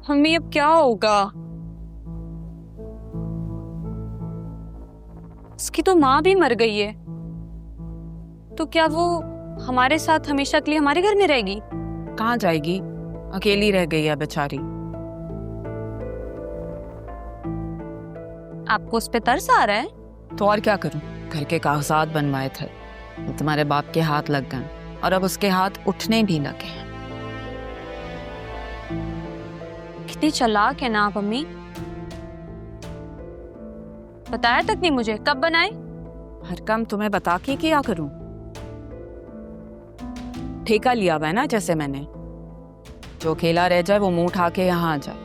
Mummy अब क्या होगा? उसकी तो माँ भी मर गई है, तो क्या वो हमारे साथ हमेशा के लिए हमारे घर में रहेगी? कहाँ जाएगी? अकेली रह गई है बेचारी। आपको उस पे तरस आ रहा है? तो और क्या करूं? घर के कागजात बनवाए थे, वो तुम्हारे बाप के हाथ लग गए और अब उसके हाथ उठने भी लगे हैं। कितनी चालाक है ना आप मम्मी। बताया तक नहीं मुझे, कब बनाए? हर काम तुम्हें बता के क्या करूं? ठेका लिया हुआ है ना, जैसे मैंने। जो अकेला रह जाए वो मुंह उठा के यहाँ आ जाए,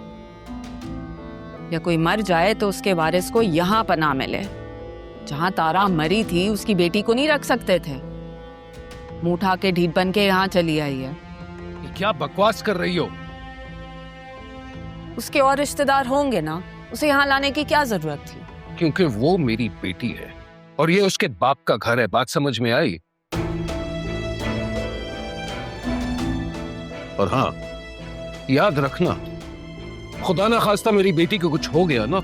या कोई मर जाए तो उसके वारिस को यहाँ पनाह मिले। जहां तारा मरी थी उसकी बेटी को नहीं रख सकते थे, मुंह उठा के ढीठ बन के यहाँ चली आई है। ये क्या बकवास कर रही हो? उसके और रिश्तेदार होंगे ना, उसे यहाँ लाने की क्या जरूरत थी? क्योंकि वो मेरी बेटी है और ये उसके बाप का घर है। बात समझ में आई? और हाँ, याद रखना, खुदा ना खास्ता मेरी बेटी को कुछ हो गया ना,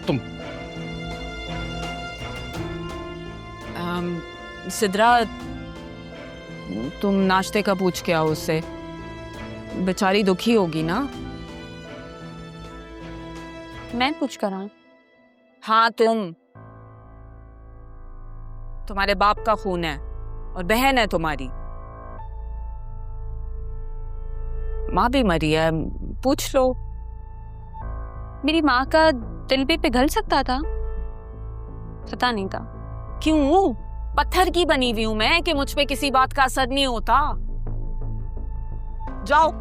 सिद्रा, तुम नाश्ते का पूछ के आओ उससे, बेचारी दुखी होगी ना। मैं पूछ कर आऊं? हाँ, तुम्हारे बाप का खून है और बहन है तुम्हारी। माँ भी मरी है, पूछ लो। मेरी माँ का दिल भी पिघल सकता था, पता नहीं था। क्यों? पत्थर की बनी हुई हूं मैं कि मुझ पे किसी बात का असर नहीं होता। जाओ।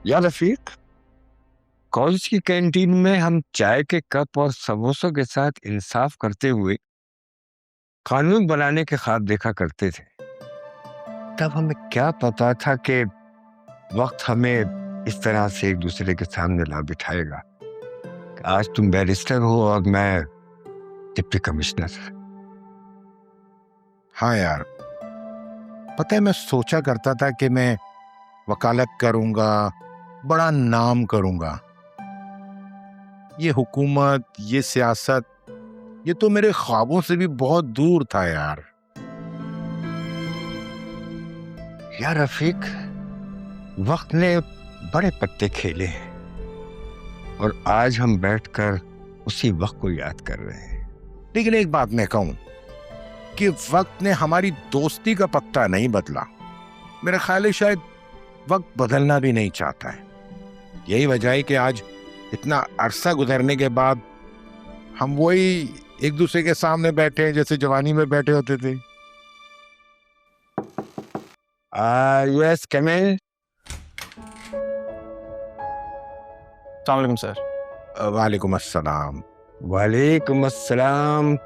या रफीक, कॉलेज की कैंटीन में हम चाय के कप और समोसों के साथ इंसाफ करते हुए कानून बनाने के ख्वाब देखा करते थे। तब हमें क्या पता था कि वक्त हमें इस तरह से एक दूसरे के सामने ला बिठाएगा। आज तुम बैरिस्टर हो और मैं डिप्टी कमिश्नर। हाँ यार, पता है मैं सोचा करता था कि मैं वकालत करूंगा, बड़ा नाम करूंगा। ये हुकूमत, ये सियासत, ये तो मेरे ख्वाबों से भी बहुत दूर था यार। यार रफीक, वक्त ने बड़े पत्ते खेले हैं और आज हम बैठकर उसी वक्त को याद कर रहे हैं। लेकिन एक बात मैं कहूं कि वक्त ने हमारी दोस्ती का पत्ता नहीं बदला। मेरा ख्याल है शायद वक्त बदलना भी नहीं चाहता है। यही वजह है कि आज इतना अरसा गुजरने के बाद हम वही एक दूसरे के सामने बैठे हैं जैसे जवानी में बैठे होते थे। यस, कम इन। अस्सलामुअलैकुम सर। वालेकुम अस्सलाम। वालेकुम अस्सलाम।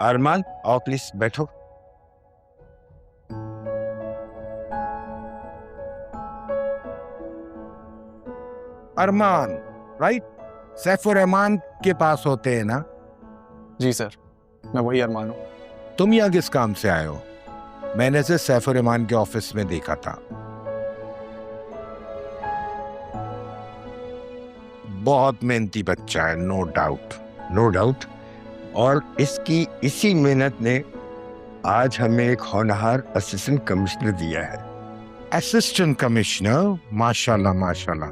अरमान, आओ प्लीज बैठो। अरमान, राइट? सैफुर रहमान के पास होते हैं ना? जी सर, मैं वही अरमान हूँ। तुम यहाँ किस काम से आए हो? मैंने से सैफुर रहमान के ऑफिस में देखा था। बहुत मेहनती बच्चा है, नो डाउट। No doubt. और इसकी इसी मेहनत ने आज हमें एक होनहार असिस्टेंट कमिश्नर दिया है। Assistant commissioner? माशाल्लाह माशाल्लाह,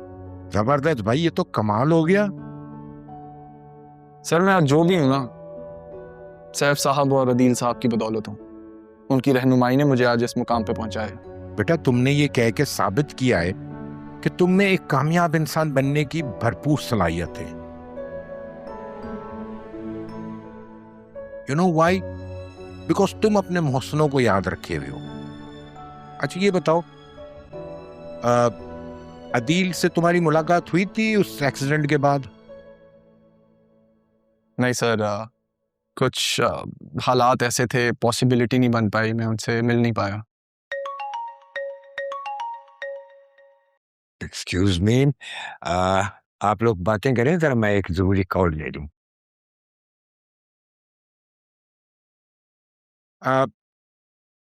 जबरदस्त भाई, ये तो कमाल हो गया। सर मैं आज जो भी हूँ ना, सैफ साहब और अदील साहब की बदौलत हूँ। उनकी रहनुमाई ने मुझे आज इस मुकाम पे पहुंचाया है। बेटा, तुमने ये कह के साबित किया है कि तुम में एक कामयाब इंसान बनने की भरपूर सलाहियत है। You know why? बिकॉज तुम अपने मोहसिनों को याद रखे हुए हो। अच्छा ये बताओ, अदील से तुम्हारी मुलाकात हुई थी उस एक्सीडेंट के बाद? नहीं सर, कुछ हालात ऐसे थे, पॉसिबिलिटी नहीं बन पाई, मैं उनसे मिल नहीं पाया। एक्सक्यूज मी, आप लोग बातें करें, जरा मैं एक जरूरी कॉल ले लूं।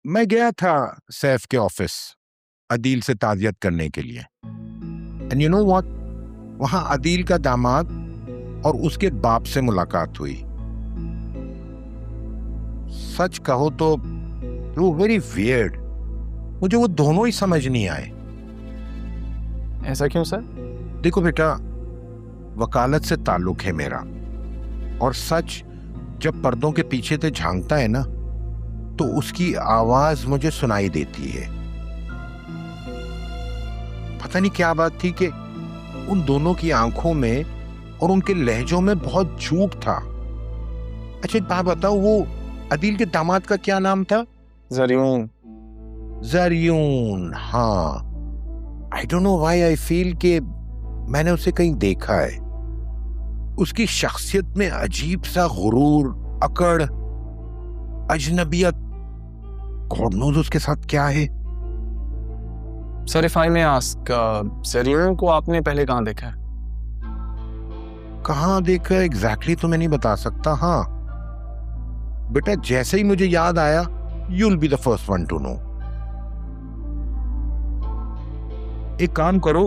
मैं गया था सैफ के ऑफिस अदील से ताजियत करने के लिए। एंड यू नो व्हाट, वहां अदील का दामाद और उसके बाप से मुलाकात हुई। सच कहो तो वो वेरी वियर्ड, मुझे वो दोनों ही समझ नहीं आए। ऐसा क्यों सर? देखो बेटा, वकालत से ताल्लुक है मेरा, और सच जब पर्दों के पीछे से झांकता है ना, तो उसकी आवाज मुझे सुनाई देती है। पता नहीं क्या बात थी कि उन दोनों की आंखों में और उनके लहजों में बहुत झूठ था। अच्छा एक बात बताओ, वो अदील के दामाद का क्या नाम था? ज़रियून। ज़रियून, हाँ। आई don't know why I feel कि मैंने उसे कहीं देखा है। उसकी शख्सियत में अजीब सा गुरूर, अकड़, अजनबियत, गॉड नोज उसके साथ क्या है। Sir if I may ask, Zariyoon को आपने पहले कहाँ देखा है? कहाँ देखा एग्जैक्टली तो मैं नहीं बता सकता। हाँ बेटा, जैसे ही मुझे याद आया, you will be the first one to know. एक काम करो,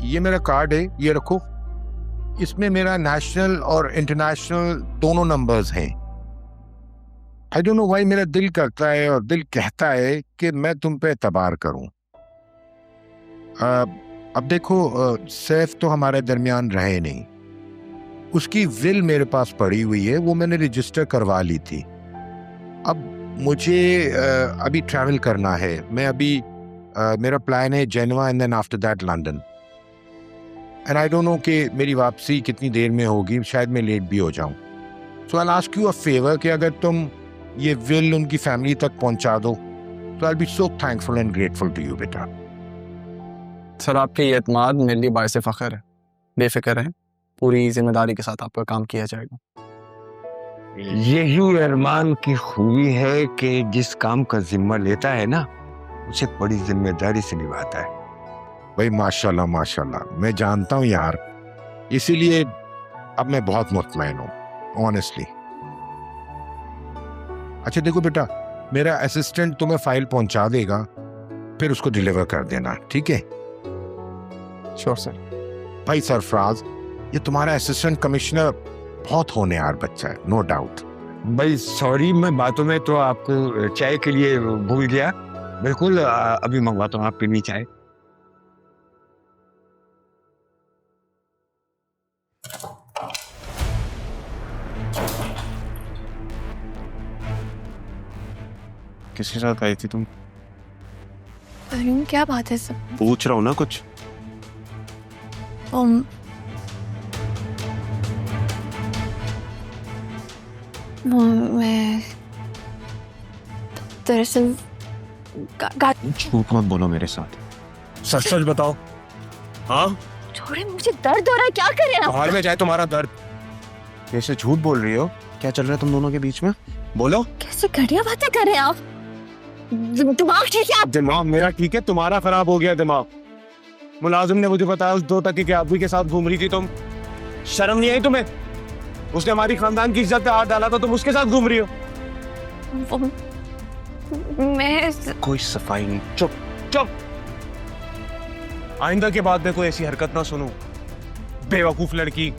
ये मेरा कार्ड है, ये रखो। इसमें मेरा नेशनल और इंटरनेशनल दोनों नंबर्स हैं। आई डोंट नो व्हाई मेरा दिल करता है और दिल कहता है कि मैं तुम पे एतबार करूं। अब देखो, सैफ तो हमारे दरमियान रहे नहीं। उसकी विल मेरे पास पड़ी हुई है, वो मैंने रजिस्टर करवा ली थी। अब मुझे अभी ट्रैवल करना है। मैं अभी मेरा प्लान है Geneva and then after that London. And I don't know कि मेरी वापसी कितनी देर में होगी, शायद मैं लेट भी हो जाऊं। So I will ask you a favour कि अगर तुम ये विल उनकी फैमिली तक पहुंचा दो, तो I will be so thankful and grateful to you बेटा। सर आपके ये एतमाद मेरे लिए बायसे फ़ख्र है। बेफिक्र रहें, पूरी जिम्मेदारी के साथ आपका काम किया जाएगा। यही अरमान की खूबी है कि जिस काम का जिम्मा लेता है ना, उसे बड़ी जिम्मेदारी से निभाता है। भाई माशाल्लाह माशाल्लाह, मैं जानता हूँ यार, इसीलिए अब मैं बहुत मुतमईन हूँ ऑनेस्टली। अच्छा देखो बेटा, मेरा असिस्टेंट तुम्हें फाइल पहुंचा देगा, फिर उसको डिलीवर कर देना, ठीक है? Sure sir. भाई सरफराज, ये तुम्हारा असिस्टेंट कमिश्नर बहुत होनहार बच्चा है, नो डाउट। भाई सॉरी, मैं बातों में तो आपको चाय के लिए भूल गया। बिल्कुल, अभी मंगवाता हूँ, आप पीनी चाय। किसके साथ आई थी तुम? अरुण क्या बात है सब? पूछ रहा हूँ ना कुछ। मैं दरअसल झूठ मत बोलो मेरे साथ, सच सच बताओ। हाँ छोड़े, मुझे दर्द हो रहा है, क्या करें आप? बाहर में जाए तुम्हारा दर्द। कैसे झूठ बोल रही हो? क्या चल रहा है तुम दोनों के बीच में? बोलो। कैसे घटिया बातें कर रहे हैं आप? दिमाग ठीक है आप? दिमाग मेरा ठीक है, तुम्हारा खराब हो गया दिमाग। मुलाजिम ने मुझे बताया उस 2 टके के आदमी के साथ घूम रही थी तुम। शर्म नहीं आई तुम्हें? उसने हमारी खानदान की इज्जत पे हाथ डाला था, तुम उसके साथ घूम रही हो। मैं कोई सफाई नहीं, चुप चुप। आइंदा के बाद में कोई ऐसी हरकत ना सुनो, बेवकूफ लड़की।